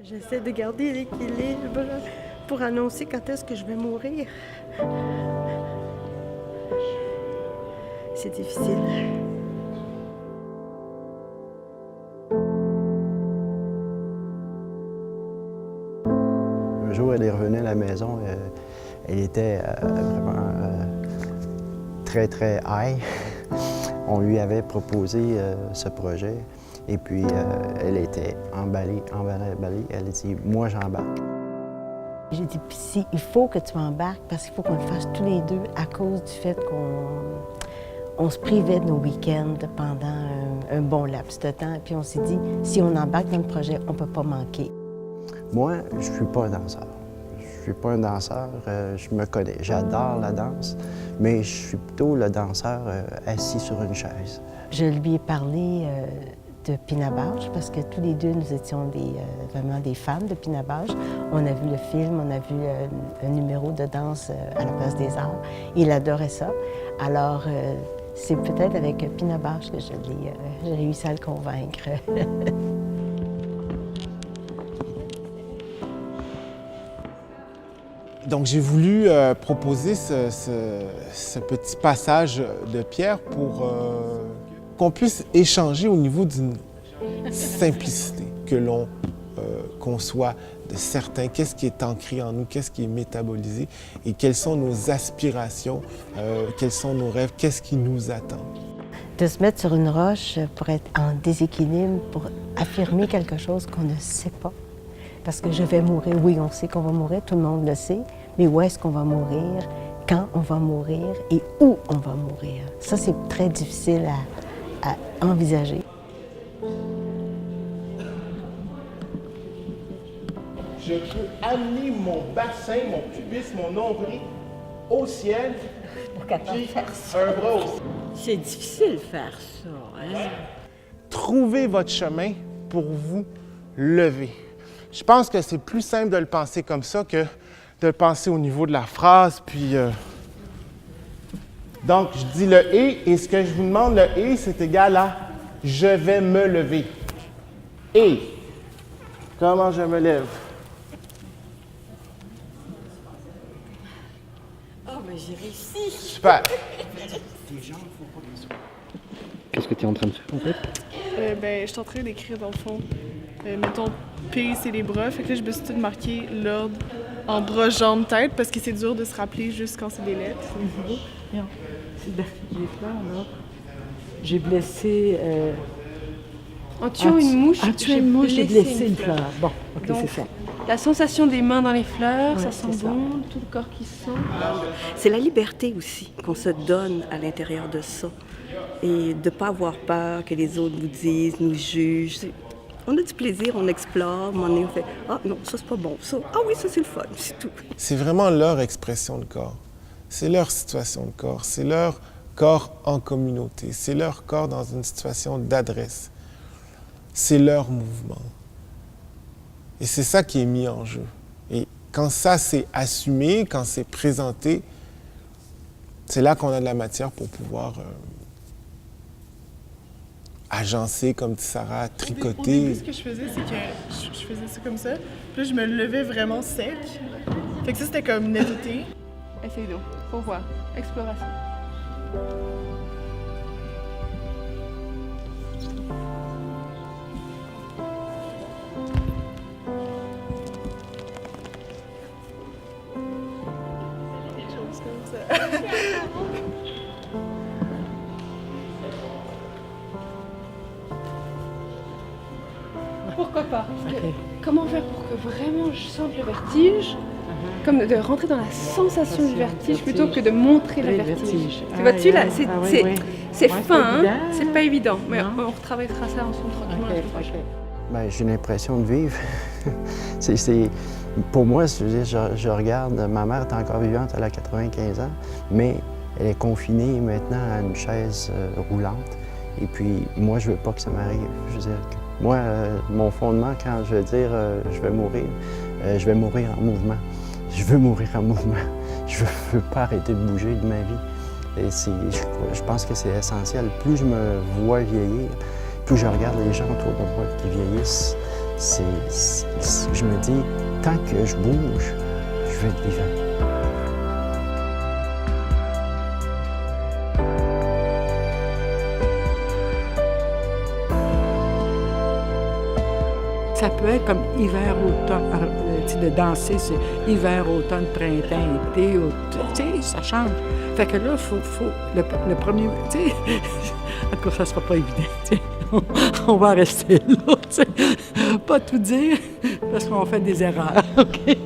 J'essaie de garder l'équilibre pour annoncer quand est-ce que je vais mourir. C'est difficile. Un jour, elle est revenue à la maison. Elle était vraiment très, très high. On lui avait proposé ce projet et puis elle était emballée. Elle a dit « moi, j'embarque ». J'ai dit « si, il faut que tu embarques parce qu'il faut qu'on le fasse tous les deux à cause du fait qu'on se privait de nos week-ends pendant un bon laps de temps. Puis on s'est dit, si on embarque dans le projet, on ne peut pas manquer. » Moi, je ne suis pas un danseur. Je ne suis pas un danseur, je me connais. J'adore la danse, mais je suis plutôt le danseur assis sur une chaise. Je lui ai parlé de Pina Bausch parce que tous les deux, nous étions vraiment des fans de Pina Bausch. On a vu le film, on a vu un numéro de danse à la Place des Arts. Il adorait ça. Alors, c'est peut-être avec Pina Bausch que j'ai réussi à le convaincre. Donc, j'ai voulu proposer ce petit passage de pierre pour qu'on puisse échanger au niveau d'une simplicité, que l'on conçoit de certains, qu'est-ce qui est ancré en nous, qu'est-ce qui est métabolisé et quelles sont nos aspirations, quels sont nos rêves, qu'est-ce qui nous attend. De se mettre sur une roche pour être en déséquilibre, pour affirmer quelque chose qu'on ne sait pas. Parce que je vais mourir, oui, on sait qu'on va mourir, tout le monde le sait, mais où est-ce qu'on va mourir, quand on va mourir et où on va mourir. Ça, c'est très difficile à envisager. Je peux amener mon bassin, mon pubis, mon nombril au ciel. Pour capable de faire ça. Un bras aussi. C'est difficile de faire ça, hein? Trouvez votre chemin pour vous lever. Je pense que c'est plus simple de le penser comme ça que de le penser au niveau de la phrase. Puis, donc, je dis le « et ce que je vous demande, le « et c'est égal à « je vais me lever ». Et, comment je me lève? Oh, mais j'ai réussi! Super! Qu'est-ce que tu es en train de faire en fait? Je suis en train d'écrire dans le fond. Mettons, P, c'est les bras. Fait que là, je me suis tout marqué l'ordre en bras, jambes, tête, parce que c'est dur de se rappeler juste quand c'est des lettres. C'est les fleurs, là. J'ai blessé... En tuant une mouche, j'ai blessé une fleur. Bon, OK, Donc, c'est ça. la sensation des mains dans les fleurs, Ouais, ça sent c'est ça. bon, tout le corps qui se sent. C'est la liberté aussi qu'on se donne à l'intérieur de ça. Et de ne pas avoir peur que les autres nous disent, nous jugent. On a du plaisir, on explore, à un moment donné, on fait « Ah non, ça c'est pas bon, ça, ah oui, ça c'est le fun », c'est tout. C'est vraiment leur expression de corps. C'est leur situation de corps. C'est leur corps en communauté. C'est leur corps dans une situation d'adresse. C'est leur mouvement. Et c'est ça qui est mis en jeu. Et quand ça c'est assumé, quand c'est présenté, c'est là qu'on a de la matière pour pouvoir agencer, comme dit Sarah, tricoter. Au début, ce que je faisais, c'est que je faisais ça comme ça. Puis là, je me levais vraiment sec. Fait que ça, c'était comme netteté. Essaye donc, pour voir. Exploration. Quelque chose comme ça. Pourquoi pas? Parce que comment faire pour que vraiment je sente le vertige? Comme de rentrer dans la sensation du vertige plutôt que de montrer le vertige. Tu vois-tu là, c'est fin, hein? C'est pas évident, mais on retravaillera ça ensemble tranquillement. Bien, j'ai l'impression de vivre. Pour moi, je regarde, ma mère est encore vivante, elle a 95 ans, mais elle est confinée maintenant à une chaise roulante. Et puis, moi, je veux pas que ça m'arrive. Je veux dire, moi, mon fondement, quand je veux dire je vais mourir en mouvement. Je veux mourir en mouvement. Je veux pas arrêter de bouger de ma vie. Et je pense que c'est essentiel. Plus je me vois vieillir, plus je regarde les gens autour de moi qui vieillissent, je me dis, tant que je bouge, je vais être vivant. Ça peut être comme hiver, automne, de danser, c'est hiver, automne, printemps, été, tu sais, ça change. Fait que là, faut le premier, tu sais, en tout cas, ça sera pas évident, tu sais. On va rester là, tu sais, pas tout dire, parce qu'on fait des erreurs, OK?